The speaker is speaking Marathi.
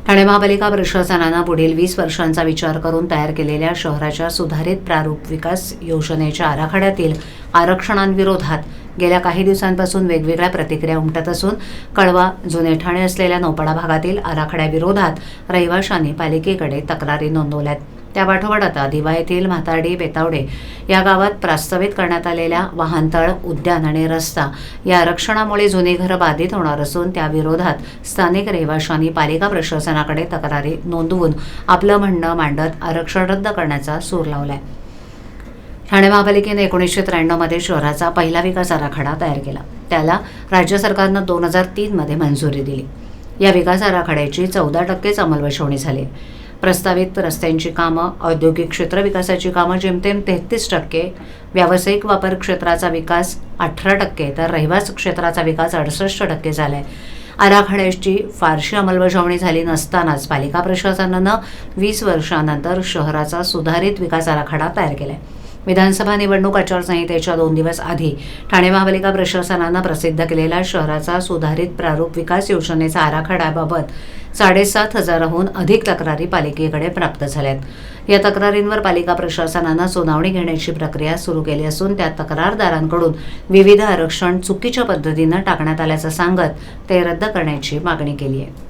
ठाणे महापालिका प्रशासनानं पुढील 20 वर्षांचा विचार करून तयार केलेल्या शहराच्या सुधारित प्रारूप विकास योजनेच्या आराखड्यातील आरक्षणांविरोधात गेल्या काही दिवसांपासून वेगवेगळ्या प्रतिक्रिया उमटत असून कळवा जुने ठाणे असलेल्या नौपाडा भागातील आराखड्याविरोधात रहिवाशांनी पालिकेकडे तक्रारी नोंदवल्यात। त्यापाठोपाठ आता दिवा येथील म्हातारडी बेतावडे या गावात प्रस्तावित करण्यात आलेल्या वाहनतळ, उद्यान आणि रस्ता या आरक्षणामुळे जुनी घरं बाधित होणार असून त्याविरोधात स्थानिक रहिवाशांनी पालिका प्रशासनाकडे तक्रारी नोंदवून आपलं म्हणणं मांडत आरक्षण रद्द करण्याचा सूर लावलाय। ठाणे महापालिकेने 1993 मध्ये शहराचा पहिला विकास आराखडा तयार केला। त्याला राज्य सरकारनं 2003 मध्ये मंजुरी दिली। या विकास आराखड्याची 14% अंमलबजावणी झाली। प्रस्तावित रस्त्यांची कामं, औद्योगिक क्षेत्र विकासाची कामं जेमतेम 33%, व्यावसायिक वापर क्षेत्राचा विकास 18%, तर रहिवास क्षेत्राचा विकास 68% झालाय। आराखड्याची फारशी अंमलबजावणी झाली नसतानाच पालिका प्रशासनानं 20 वर्षांनंतर शहराचा सुधारित विकास आराखडा तयार केलाय। विधानसभा निवडणूक आचारसंहितेच्या 2 दिवस आधी ठाणे महापालिका प्रशासनानं प्रसिद्ध केलेला शहराचा सुधारित प्रारूप विकास योजनेचा आराखड्याबाबत 7,500हून अधिक तक्रारी पालिकेकडे प्राप्त झाल्यात। या तक्रारींवर पालिका प्रशासनानं सुनावणी घेण्याची प्रक्रिया सुरू केली असून त्या तक्रारदारांकडून विविध आरक्षण चुकीच्या पद्धतीनं टाकण्यात आल्याचं सांगत ते रद्द करण्याची मागणी केली आहे।